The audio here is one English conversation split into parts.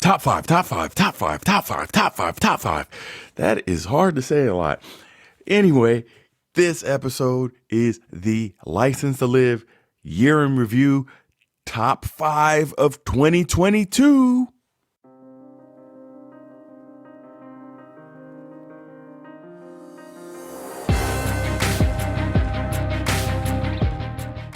Top five, top five, top five, top five, top five, top five. That is hard to say a lot. Anyway, this episode is the License to Live Year in Review Top 5 of 2022.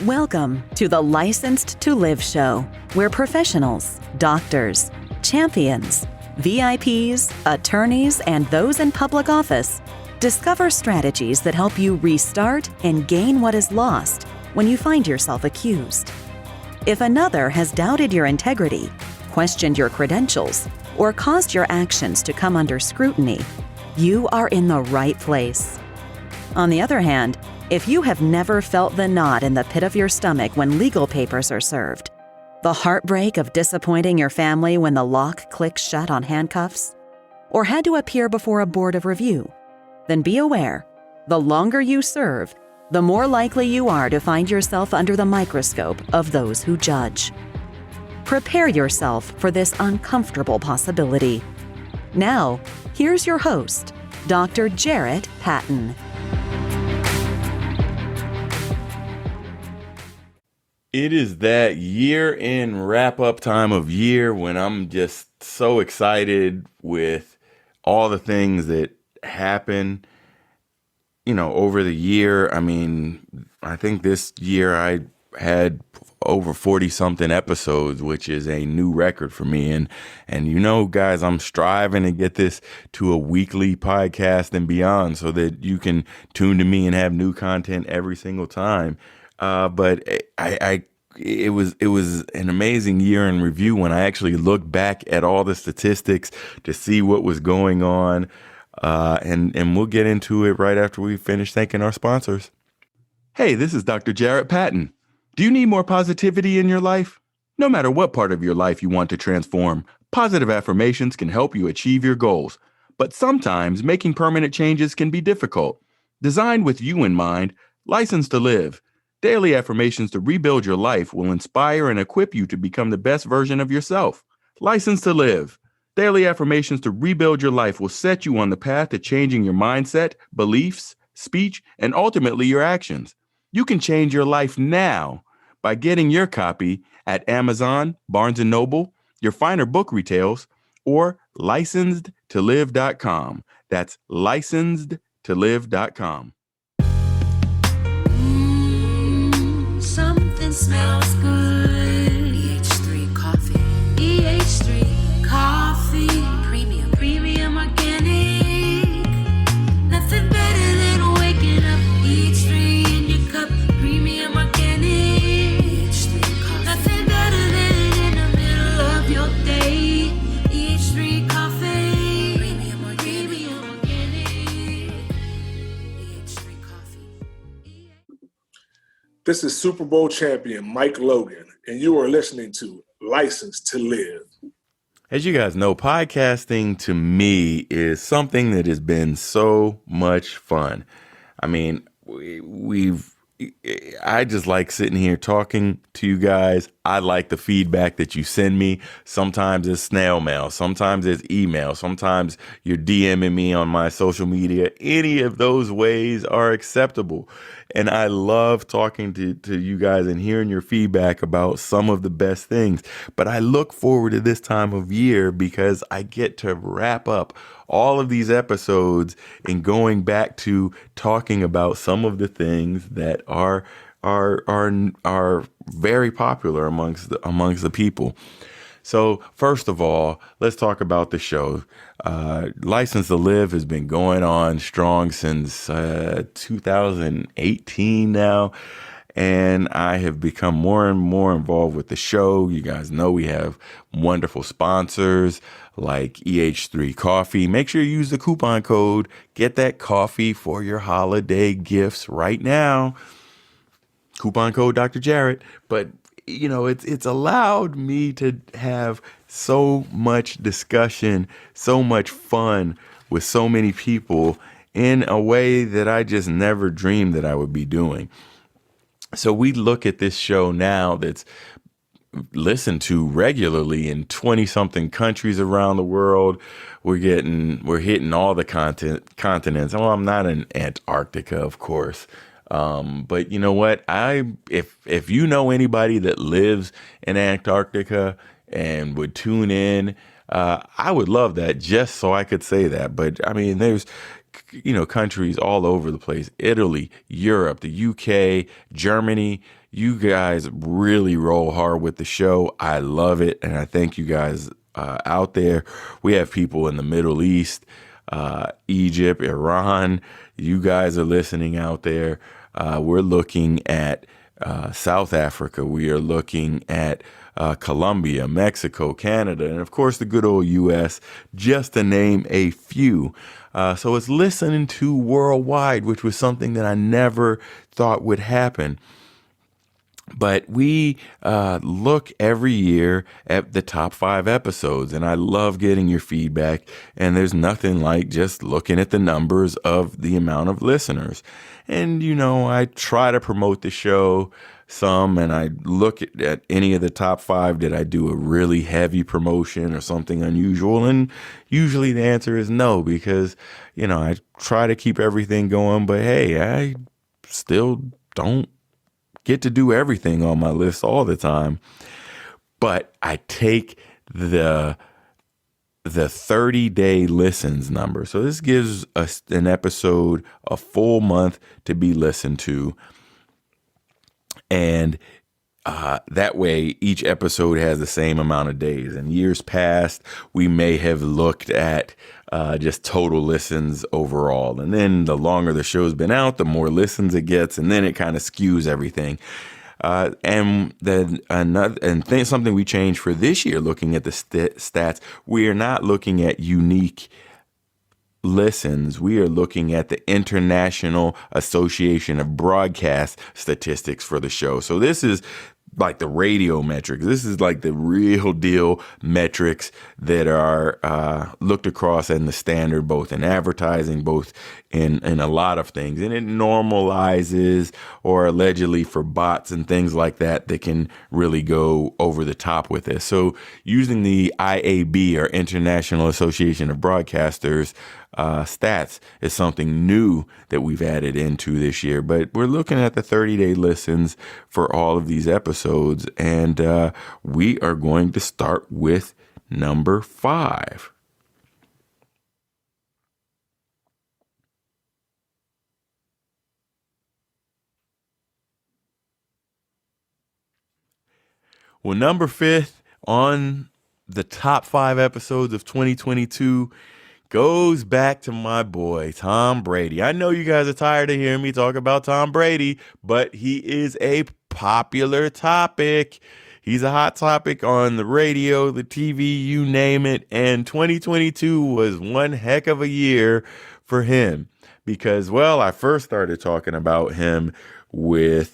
Welcome to the Licensed to Live show, where professionals, doctors, champions, VIPs, attorneys, and those in public office discover strategies that help you restart and gain what is lost when you find yourself accused. If another has doubted your integrity, questioned your credentials, or caused your actions to come under scrutiny, you are in the right place. On the other hand, if you have never felt the knot in the pit of your stomach when legal papers are served, the heartbreak of disappointing your family when the lock clicks shut on handcuffs, or had to appear before a board of review, then be aware, the longer you serve, the more likely you are to find yourself under the microscope of those who judge. Prepare yourself for this uncomfortable possibility. Now, here's your host, Dr. Jarrett Patton. It is that year-end wrap-up time of year when I'm just so excited with all the things that happen, over the year. I mean, I think this year I had over 40-something episodes, which is a new record for me. And guys, I'm striving to get this to a weekly podcast and beyond so that you can tune to me and have new content every single time. But it was an amazing year in review when I actually looked back at all the statistics to see what was going on. And we'll get into it right after we finish thanking our sponsors. Hey, this is Dr. Jarrett Patton. Do you need more positivity in your life? No matter what part of your life you want to transform, positive affirmations can help you achieve your goals. But sometimes making permanent changes can be difficult. Designed with you in mind, License to Live daily affirmations to rebuild your life will inspire and equip you to become the best version of yourself. License to Live daily affirmations to rebuild your life will set you on the path to changing your mindset, beliefs, speech, and ultimately your actions. You can change your life now by getting your copy at Amazon, Barnes & Noble, your finer book retails, or licensedtolive.com. That's licensedtolive.com. Something smells good. EH3 coffee. EH3 coffee. Premium organic. Nothing better than waking up. EH3 in your cup. Premium organic. EH3 coffee. Nothing better than in the middle of your day. EH3 coffee. Premium organic. EH3 coffee. This is Super Bowl champion Mike Logan, and you are listening to License to Live. As you guys know, podcasting to me is something that has been so much fun. I mean, I just like sitting here talking to you guys. I like the feedback that you send me. Sometimes it's snail mail. Sometimes it's email. Sometimes you're DMing me on my social media. Any of those ways are acceptable. And I love talking to you guys and hearing your feedback about some of the best things. But I look forward to this time of year because I get to wrap up all of these episodes and going back to talking about some of the things that are very popular amongst the people. So first of all, let's talk about the show. License to Live has been going on strong since 2018 now. And I have become more and more involved with the show. You guys know we have wonderful sponsors like EH3 Coffee. Make sure you use the coupon code. Get that coffee for your holiday gifts right now. Coupon code Dr. Jarrett. But, it's allowed me to have so much discussion, so much fun with so many people in a way that I just never dreamed that I would be doing. So we look at this show now that's listened to regularly in 20 something countries around the world. We're hitting all the continents. Well, I'm not in Antarctica, of course. But you know what? If you know anybody that lives in Antarctica and would tune in, I would love that just so I could say that. But I mean, there's, countries all over the place: Italy, Europe, the UK, Germany. You guys really roll hard with the show. I love it. And I thank you guys out there. We have people in the Middle East, Egypt, Iran. You guys are listening out there. We're looking at South Africa. We are looking at Colombia, Mexico, Canada, and of course the good old U.S., just to name a few. So it's listening to worldwide, which was something that I never thought would happen. But we look every year at the top 5 episodes, and I love getting your feedback. And there's nothing like just looking at the numbers of the amount of listeners. And, I try to promote the show some, and I look at any of the top 5. Did I do a really heavy promotion or something unusual? And usually the answer is no, because, I try to keep everything going. But hey, I still don't get to do everything on my list all the time. But I take the 30-day listens number. So this gives us an episode a full month to be listened to. And that way, each episode has the same amount of days. In years past, we may have looked at just total listens overall. And then the longer the show's been out, the more listens it gets. And then it kind of skews everything. And then something we changed for this year, looking at the stats, we are not looking at unique listens. We are looking at the International Association of Broadcast statistics for the show. So this is like the radio metrics. This is like the real deal metrics that are looked across in the standard, both in advertising, both in a lot of things. And it normalizes, or allegedly for bots and things like that can really go over the top with this. So using the IAB, or International Association of Broadcasters, stats is something new that we've added into this year. But we're looking at the 30-day listens for all of these episodes, and we are going to start with number 5. Well, number 5 on the top 5 episodes of 2022 goes back to my boy, Tom Brady. I know you guys are tired of hearing me talk about Tom Brady, but he is a popular topic. He's a hot topic on the radio, the TV, you name it. And 2022 was one heck of a year for him because, well, I first started talking about him when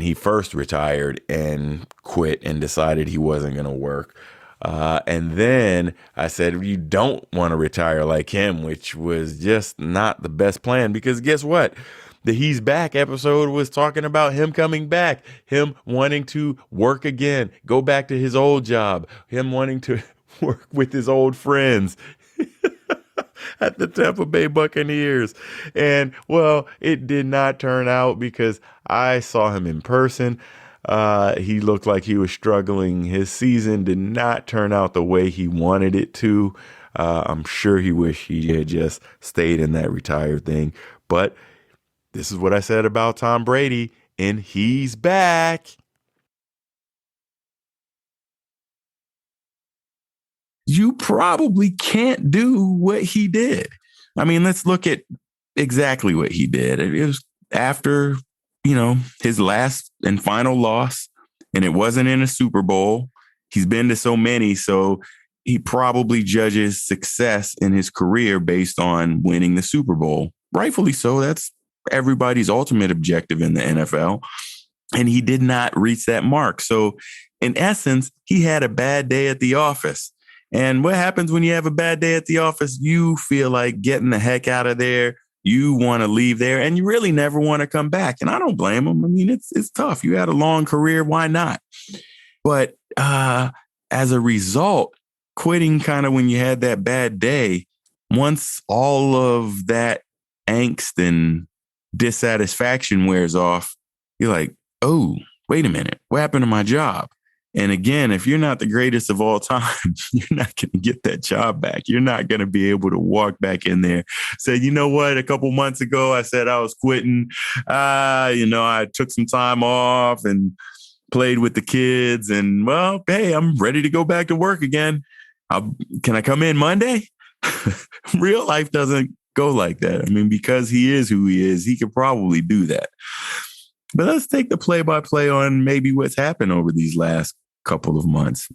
he first retired and quit and decided he wasn't going to work. And then I said, you don't want to retire like him, which was just not the best plan, because guess what? The He's Back episode was talking about him coming back, him wanting to work again, go back to his old job, him wanting to work with his old friends at the Tampa Bay Buccaneers. And well, it did not turn out because I saw him in person. He looked like he was struggling. His season did not turn out the way he wanted it to. I'm sure he wished he had just stayed in that retired thing. But this is what I said about Tom Brady, and he's back. You probably can't do what he did. I mean, let's look at exactly what he did. It was after his last and final loss, and it wasn't in a Super Bowl. He's been to so many, so he probably judges success in his career based on winning the Super Bowl. Rightfully so. That's everybody's ultimate objective in the NFL. And he did not reach that mark. So in essence, he had a bad day at the office. And what happens when you have a bad day at the office? You feel like getting the heck out of there, you want to leave there and you really never want to come back. And I don't blame them. I mean, it's tough. You had a long career. Why not? But as a result, quitting kind of when you had that bad day, once all of that angst and dissatisfaction wears off, you're like, oh, wait a minute. What happened to my job? And again, if you're not the greatest of all time, you're not going to get that job back. You're not going to be able to walk back in there, say, you know what, a couple months ago, I said I was quitting. I took some time off and played with the kids and, well, hey, I'm ready to go back to work again. Can I come in Monday? Real life doesn't go like that. I mean, because he is who he is, he could probably do that. But let's take the play-by-play on maybe what's happened over these last couple of months.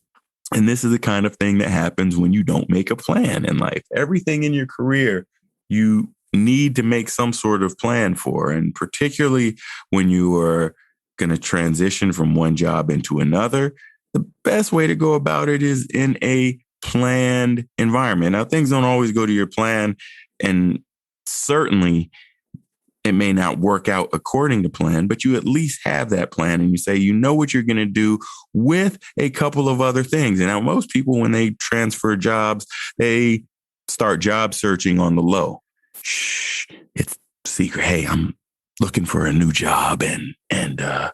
And this is the kind of thing that happens when you don't make a plan in life. Everything in your career, you need to make some sort of plan for. And particularly when you are going to transition from one job into another, the best way to go about it is in a planned environment. Now, things don't always go to your plan, and certainly it may not work out according to plan, but you at least have that plan and you say, you know what you're going to do with a couple of other things. And now most people, when they transfer jobs, they start job searching on the low. Shh, it's secret. Hey, I'm looking for a new job and can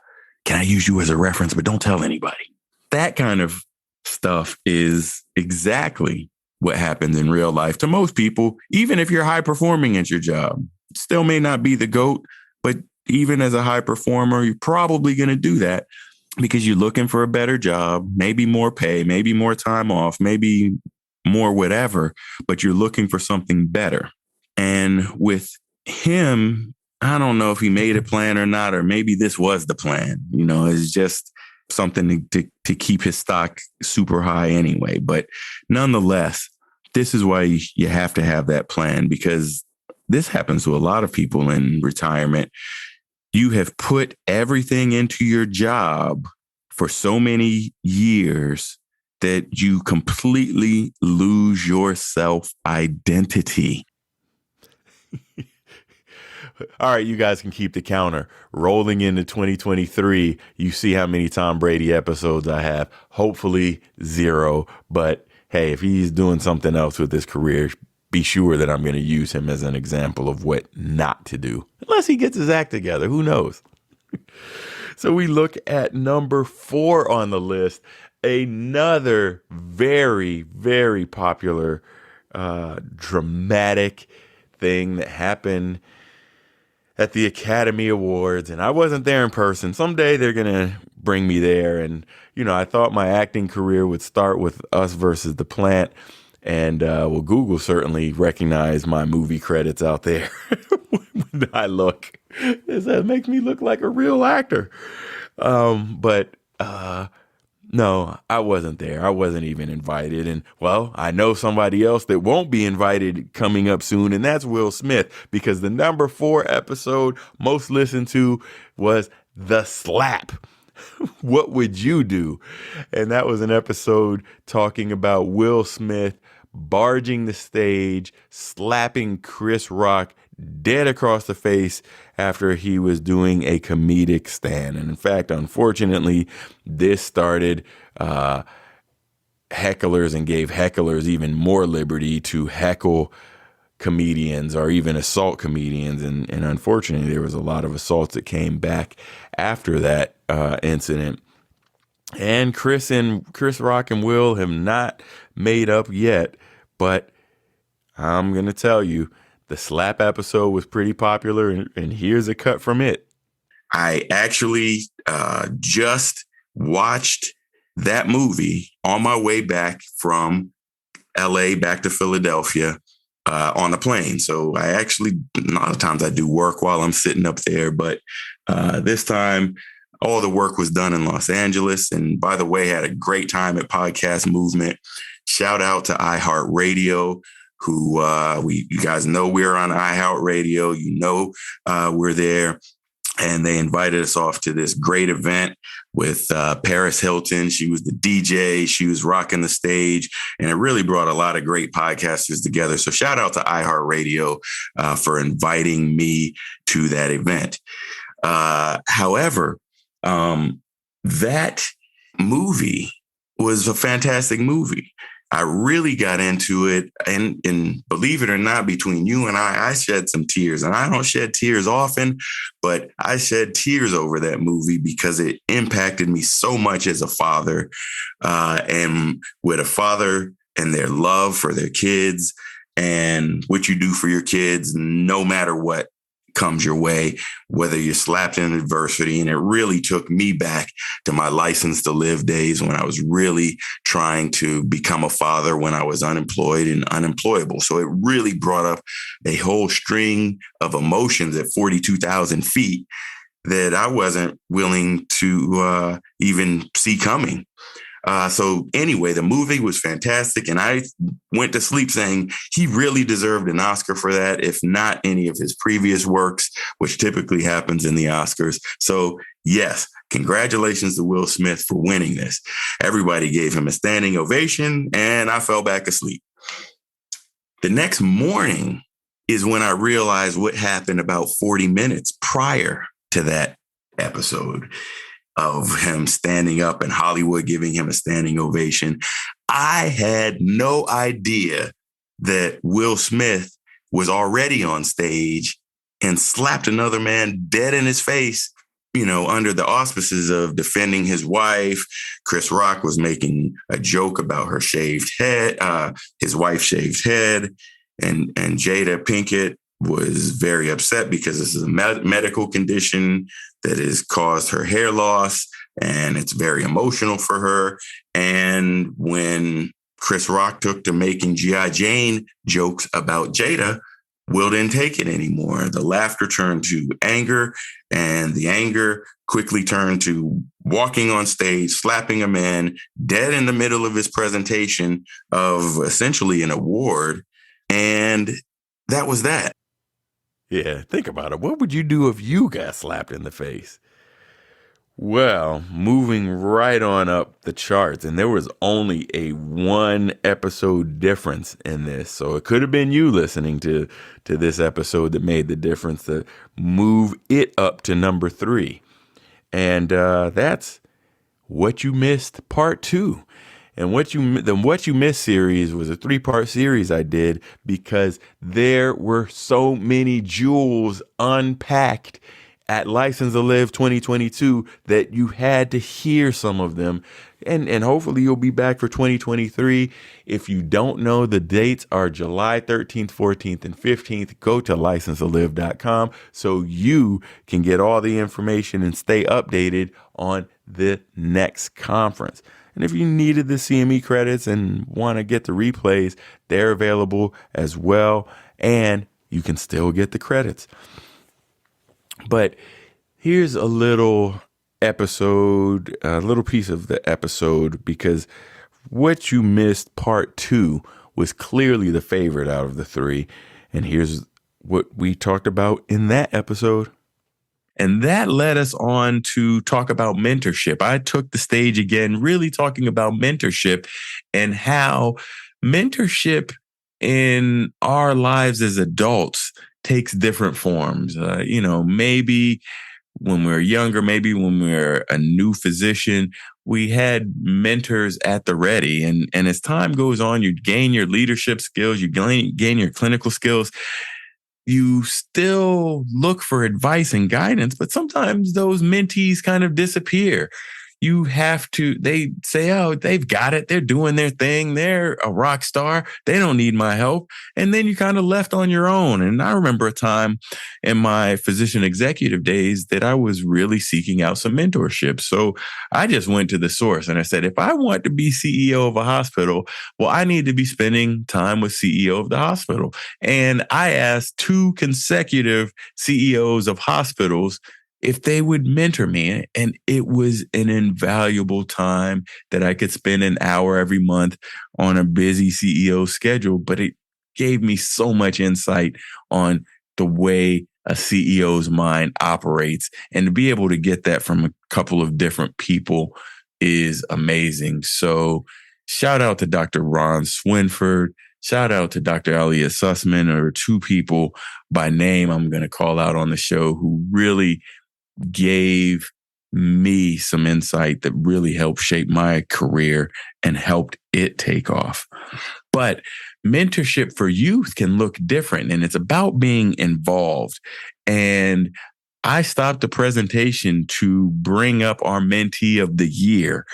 I use you as a reference, but don't tell anybody. That kind of stuff is exactly what happens in real life to most people, even if you're high performing at your job. Still may not be the GOAT, but even as a high performer, you're probably going to do that because you're looking for a better job, maybe more pay, maybe more time off, maybe more whatever, but you're looking for something better. And with him, I don't know if he made a plan or not, or maybe this was the plan. It's just something to keep his stock super high anyway. But nonetheless, this is why you have to have that plan, because this happens to a lot of people in retirement. You have put everything into your job for so many years that you completely lose your self-identity. All right, you guys can keep the counter. Rolling into 2023, you see how many Tom Brady episodes I have. Hopefully 0. But hey, if he's doing something else with his career, be sure that I'm going to use him as an example of what not to do. Unless he gets his act together. Who knows? So we look at number 4 on the list. Another very, very popular, dramatic thing that happened at the Academy Awards. And I wasn't there in person. Someday they're going to bring me there. And, I thought my acting career would start with Us versus the Plant. And Google certainly recognized my movie credits out there when I look. That makes me look like a real actor. But no, I wasn't there. I wasn't even invited. And well, I know somebody else that won't be invited coming up soon, and that's Will Smith, because the number 4 episode most listened to was The Slap. What would you do? And that was an episode talking about Will Smith barging the stage, slapping Chris Rock dead across the face after he was doing a comedic stand. And in fact, unfortunately, this started hecklers and gave hecklers even more liberty to heckle comedians or even assault comedians. And unfortunately, there was a lot of assaults that came back after that incident. And Chris Rock and Will have not made up yet, but I'm going to tell you, the Slap episode was pretty popular, and here's a cut from it. I actually just watched that movie on my way back from LA back to Philadelphia on a plane. So I actually, a lot of times I do work while I'm sitting up there, but this time all the work was done in Los Angeles. And by the way, had a great time at Podcast Movement. Shout out to iHeartRadio, who you guys know we're on iHeartRadio. We're there And they invited us off to this great event with Paris Hilton. She was the DJ. She was rocking the stage. And it really brought a lot of great podcasters together. So shout out to iHeartRadio for inviting me to that event. However, that movie was a fantastic movie. I really got into it. And believe it or not, between you and I shed some tears. And I don't shed tears often, but I shed tears over that movie because it impacted me so much as a father. And with a father and their love for their kids and what you do for your kids, no matter what comes your way, whether you're slapped in adversity. And it really took me back to my License to Live days when I was really trying to become a father when I was unemployed and unemployable. So it really brought up a whole string of emotions at 42,000 feet that I wasn't willing to even see coming. So anyway, the movie was fantastic. And I went to sleep saying he really deserved an Oscar for that, if not any of his previous works, which typically happens in the Oscars. So yes, congratulations to Will Smith for winning this. Everybody gave him a standing ovation and I fell back asleep. The next morning is when I realized what happened about 40 minutes prior to that episode of him standing up and Hollywood giving him a standing ovation. I had no idea that Will Smith was already on stage and slapped another man dead in his face, under the auspices of defending his wife. Chris Rock was making a joke about her shaved head, his wife's shaved head. And Jada Pinkett was very upset because this is a medical condition that has caused her hair loss, and it's very emotional for her. And when Chris Rock took to making G.I. Jane jokes about Jada, Will didn't take it anymore. The laughter turned to anger, and the anger quickly turned to walking on stage, slapping a man dead in the middle of his presentation of essentially an award. And that was that. Yeah, think about it. What would you do if you got slapped in the face? Well, moving right on up the charts, and there was only a 1 episode difference in this. So it could have been you listening to this episode that made the difference to move it up to number 3. And that's What You Missed Part 2. And the What You Missed series was a 3-part series I did because there were so many jewels unpacked at License to Live 2022 that you had to hear some of them. And hopefully you'll be back for 2023. If you don't know, the dates are July 13th, 14th, and 15th. Go to licensetolive.com so you can get all the information and stay updated on the next conference. And if you needed the CME credits and want to get the replays, they're available as well. And you can still get the credits. But here's a little episode, a little piece of the episode, because What You Missed Part 2 was clearly the favorite out of the 3. And here's what we talked about in that episode. And that led us on to talk about mentorship. I took the stage again, really talking about mentorship and how mentorship in our lives as adults takes different forms. Maybe when we're younger, maybe when we're a new physician, we had mentors at the ready. And as time goes on, you gain your leadership skills, you gain your clinical skills. You still look for advice and guidance, but sometimes those mentees kind of disappear. They say, oh, they've got it. They're doing their thing. They're a rock star. They don't need my help. And then you kind of left on your own. And I remember a time in my physician executive days that I was really seeking out some mentorship. So I just went to the source and I said, if I want to be CEO of a hospital, well, I need to be spending time with CEO of the hospital. And I asked 2 consecutive CEOs of hospitals if they would mentor me. And it was an invaluable time that I could spend an hour every month on a busy CEO schedule. But it gave me so much insight on the way a CEO's mind operates. And to be able to get that from a couple of different people is amazing. So shout out to Dr. Ron Swinford. Shout out to Dr. Elliot Sussman, or two people by name I'm going to call out on the show who really gave me some insight that really helped shape my career and helped it take off. But mentorship for youth can look different, and it's about being involved. And I stopped the presentation to bring up our mentee of the year.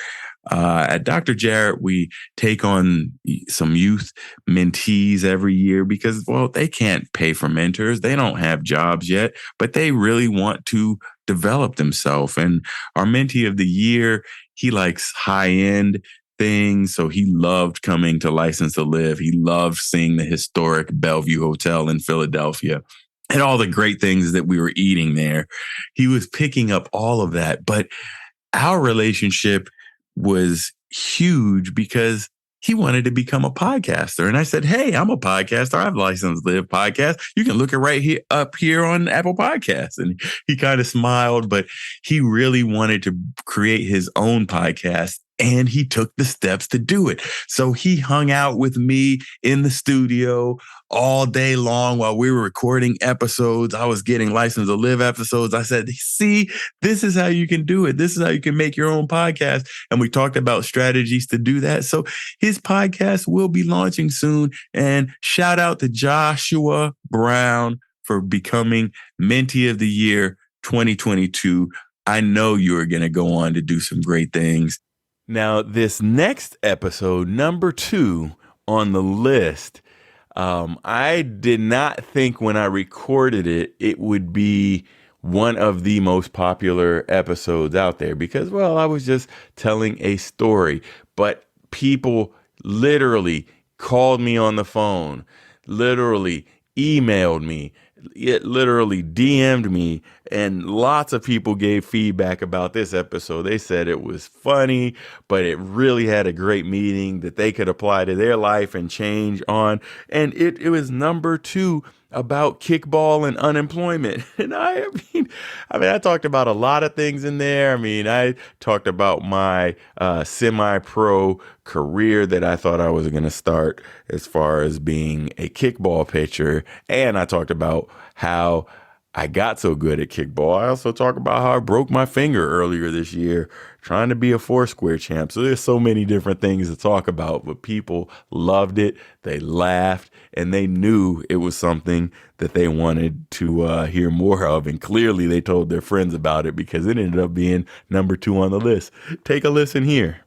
At Dr. Jarrett, we take on some youth mentees every year because, well, they can't pay for mentors. They don't have jobs yet, but they really want to develop themselves. And our mentee of the year, he likes high-end things. So he loved coming to License to Live. He loved seeing the historic Bellevue Hotel in Philadelphia and all the great things that we were eating there. He was picking up all of that. But our relationship was huge because he wanted to become a podcaster. And I said, hey, I'm a podcaster. I have License to Live podcast. You can look it right here up here on Apple Podcasts. And he kind of smiled, but he really wanted to create his own podcast. And he took the steps to do it. So he hung out with me in the studio all day long while we were recording episodes. I was getting License to Live episodes. I said, see, this is how you can do it. This is how you can make your own podcast. And we talked about strategies to do that. So his podcast will be launching soon. And shout out to Joshua Brown for becoming Mentee of the Year 2022. I know you are going to go on to do some great things. Now, this next episode, number 2 on the list, I did not think when I recorded it, it would be one of the most popular episodes out there because, well, I was just telling a story, but people literally called me on the phone, literally emailed me, it literally DM'd me, and lots of people gave feedback about this episode. They said it was funny, but it really had a great meaning that they could apply to their life and change on. And it was number 2 about kickball and unemployment. And I mean, I talked about a lot of things in there. I mean, I talked about my semi-pro career that I thought I was going to start as far as being a kickball pitcher. And I talked about how I got so good at kickball. I also talk about how I broke my finger earlier this year trying to be a Foursquare champ. So there's so many different things to talk about, but people loved it. They laughed and they knew it was something that they wanted to hear more of. And clearly they told their friends about it because it ended up being number 2 on the list. Take a listen here.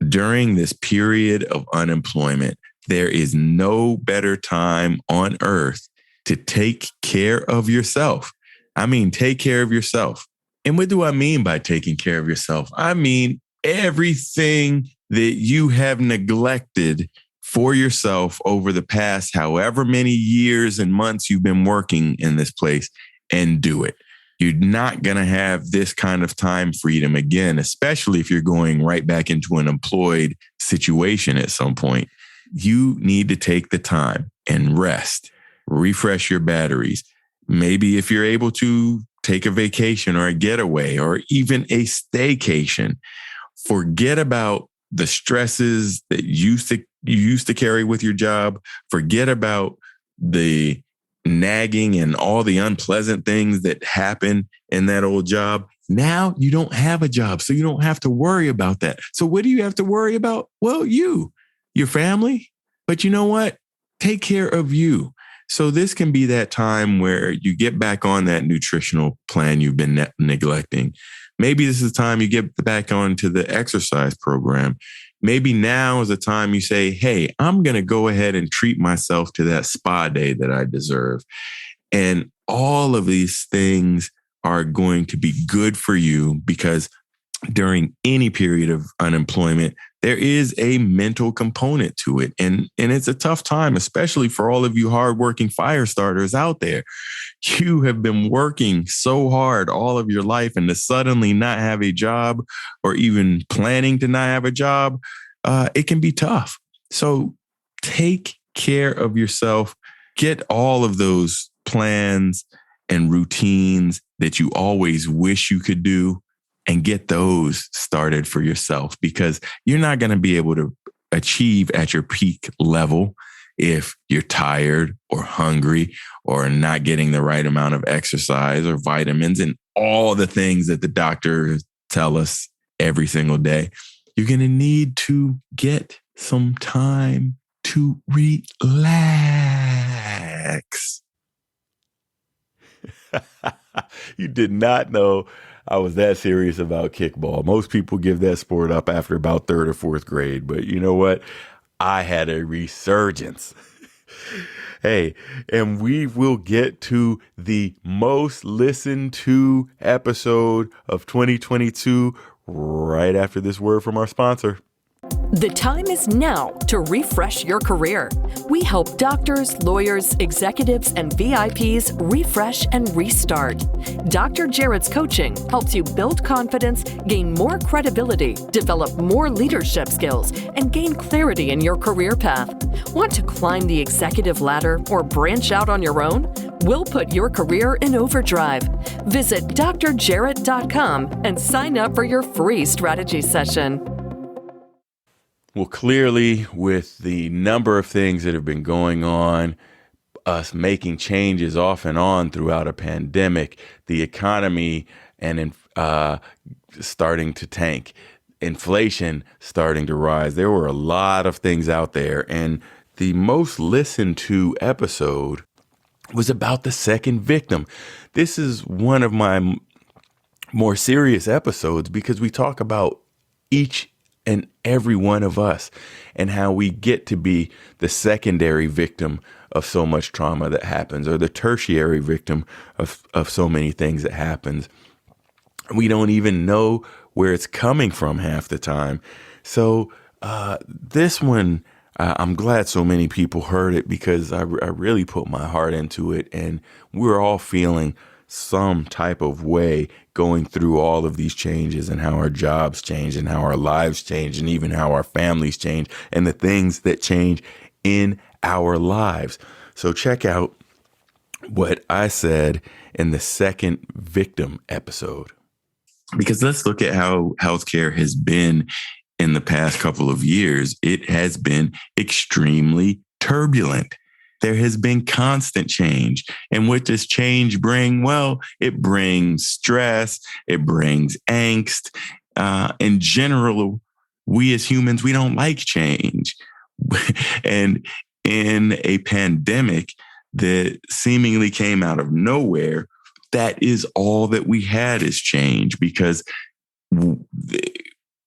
During this period of unemployment, there is no better time on earth to take care of yourself. I mean, take care of yourself. And what do I mean by taking care of yourself? I mean, everything that you have neglected for yourself over the past however many years and months you've been working in this place, and do it. You're not going to have this kind of time freedom again, especially if you're going right back into an employed situation at some point. You need to take the time and rest. Refresh your batteries. Maybe if you're able to take a vacation or a getaway or even a staycation, forget about the stresses that you used to carry with your job. Forget about the nagging and all the unpleasant things that happen in that old job. Now you don't have a job, so you don't have to worry about that. So what do you have to worry about? Well, your family. But you know what? Take care of you. So this can be that time where you get back on that nutritional plan you've been neglecting. Maybe this is the time you get back onto the exercise program. Maybe now is the time you say, hey, I'm going to go ahead and treat myself to that spa day that I deserve. And all of these things are going to be good for you because during any period of unemployment, there is a mental component to it. And it's a tough time, especially for all of you hardworking fire starters out there. You have been working so hard all of your life, and to suddenly not have a job or even planning to not have a job, it can be tough. So take care of yourself, get all of those plans and routines that you always wish you could do, and get those started for yourself, because you're not going to be able to achieve at your peak level if you're tired or hungry or not getting the right amount of exercise or vitamins and all the things that the doctors tell us every single day. You're going to need to get some time to relax. You did not know I was that serious about kickball. Most people give that sport up after about third or fourth grade. But you know what? I had a resurgence. Hey, and we will get to the most listened to episode of 2022 right after this word from our sponsor. The time is now to refresh your career. We help doctors, lawyers, executives, and VIPs refresh and restart. Dr. Jarrett's coaching helps you build confidence, gain more credibility, develop more leadership skills, and gain clarity in your career path. Want to climb the executive ladder or branch out on your own? We'll put your career in overdrive. Visit drjarrett.com and sign up for your free strategy session. Well, clearly, with the number of things that have been going on, us making changes off and on throughout a pandemic, the economy and starting to tank, inflation starting to rise. There were a lot of things out there, and the most listened to episode was about the second victim. This is one of my more serious episodes because we talk about each and every one of us and how we get to be the secondary victim of so much trauma that happens, or the tertiary victim of so many things that happens. We don't even know where it's coming from half the time. So this one, I'm glad so many people heard it, because I really put my heart into it, and we're all feeling some type of way going through all of these changes, and how our jobs change, and how our lives change, and even how our families change, and the things that change in our lives. So check out what I said in the second victim episode. Because let's look at how healthcare has been in the past couple of years. It has been extremely turbulent. There has been constant change. And what does change bring? Well, it brings stress. It brings angst. In general, we as humans, we don't like change. And in a pandemic that seemingly came out of nowhere, that is all that we had is change, because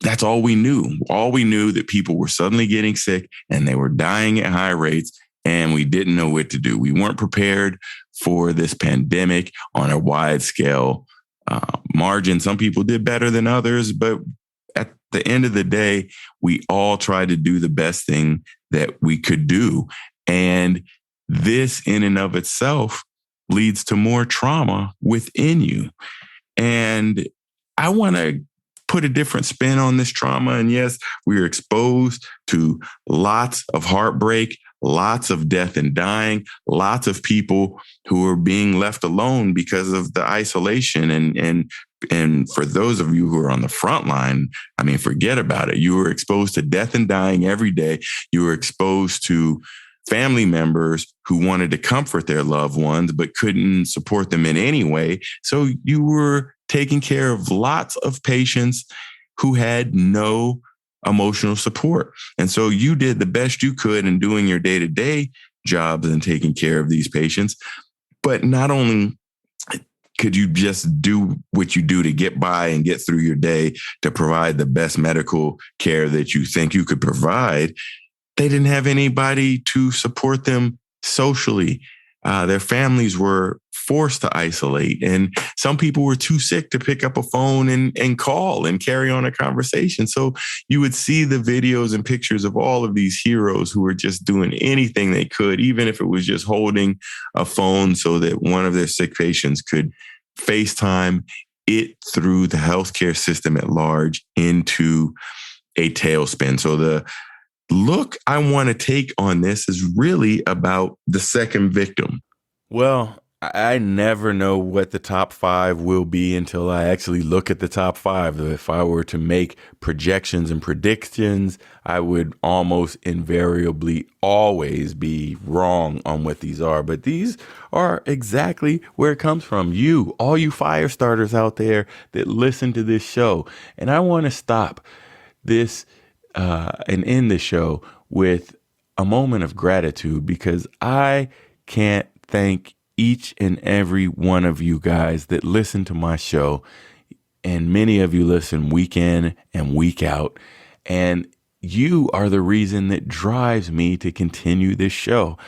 that's all we knew. All we knew that people were suddenly getting sick and they were dying at high rates, and we didn't know what to do. We weren't prepared for this pandemic on a wide scale margin. Some people did better than others, but at the end of the day, we all tried to do the best thing that we could do. And this in and of itself leads to more trauma within you. And I want to put a different spin on this trauma. And yes, we are exposed to lots of heartbreak, lots of death and dying, lots of people who are being left alone because of the isolation. And for those of you who are on the front line, I mean, forget about it. You were exposed to death and dying every day. You were exposed to family members who wanted to comfort their loved ones, but couldn't support them in any way. So you were taking care of lots of patients who had no emotional support. And so you did the best you could in doing your day-to-day jobs and taking care of these patients. But not only could you just do what you do to get by and get through your day to provide the best medical care that you think you could provide, they didn't have anybody to support them socially. Their families were forced to isolate, and some people were too sick to pick up a phone and call and carry on a conversation. So you would see the videos and pictures of all of these heroes who were just doing anything they could, even if it was just holding a phone so that one of their sick patients could FaceTime it through the healthcare system at large into a tailspin. So the look I want to take on this is really about the second victim. Well, I never know what the top 5 will be until I actually look at the top 5. If I were to make projections and predictions, I would almost invariably always be wrong on what these are. But these are exactly where it comes from. You, all you fire starters out there that listen to this show. And I want to stop this and end the show with a moment of gratitude, because I can't thank each and every one of you guys that listen to my show. And many of you listen week in and week out. And you are the reason that drives me to continue this show.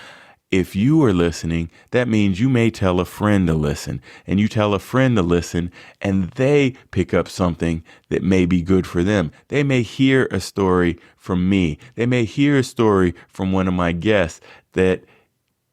If you are listening, that means you may tell a friend to listen, and you tell a friend to listen, and they pick up something that may be good for them. They may hear a story from me. They may hear a story from one of my guests that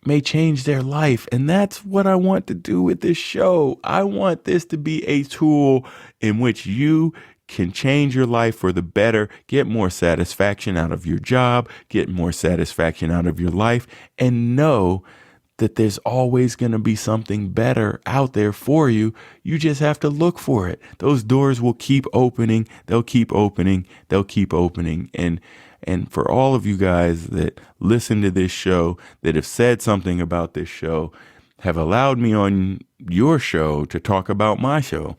may change their life. And that's what I want to do with this show. I want this to be a tool in which you can change your life for the better, get more satisfaction out of your job, get more satisfaction out of your life, and know that there's always going to be something better out there for you. You just have to look for it. Those doors will keep opening. They'll keep opening. They'll keep opening. And for all of you guys that listen to this show, that have said something about this show, have allowed me on your show to talk about my show,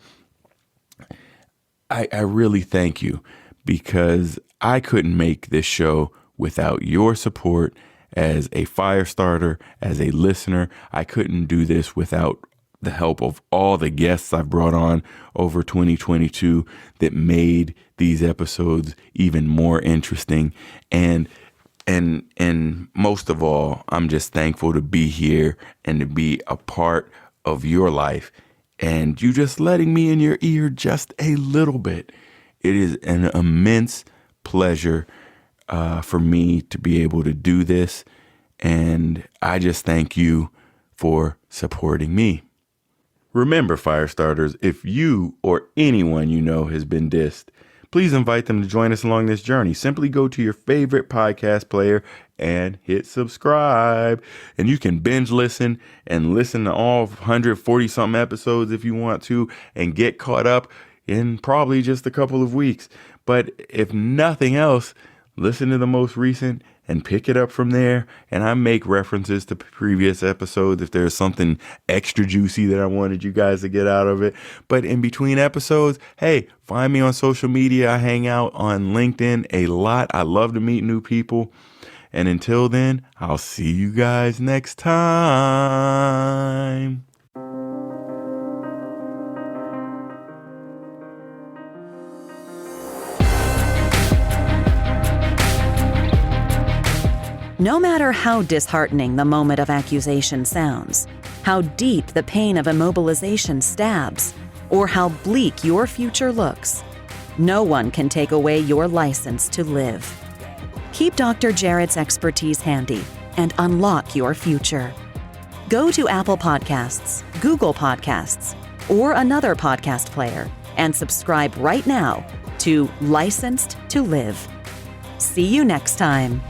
I really thank you, because I couldn't make this show without your support as a fire starter, as a listener. I couldn't do this without the help of all the guests I've brought on over 2022 that made these episodes even more interesting. And most of all, I'm just thankful to be here and to be a part of your life, and you just letting me in your ear just a little bit. It is an immense pleasure for me to be able to do this, and I just thank you for supporting me. Remember, fire starters, if you or anyone you know has been dissed, please invite them to join us along this journey. Simply go to your favorite podcast player and hit subscribe. And you can binge listen and listen to all 140-something episodes if you want to, and get caught up in probably just a couple of weeks. But if nothing else, listen to the most recent and pick it up from there. And I make references to previous episodes if there's something extra juicy that I wanted you guys to get out of it. But in between episodes, hey, find me on social media. I hang out on LinkedIn a lot. I love to meet new people. And until then, I'll see you guys next time. No matter how disheartening the moment of accusation sounds, how deep the pain of immobilization stabs, or how bleak your future looks, no one can take away your license to live. Keep Dr. Jarrett's expertise handy and unlock your future. Go to Apple Podcasts, Google Podcasts, or another podcast player and subscribe right now to Licensed to Live. See you next time.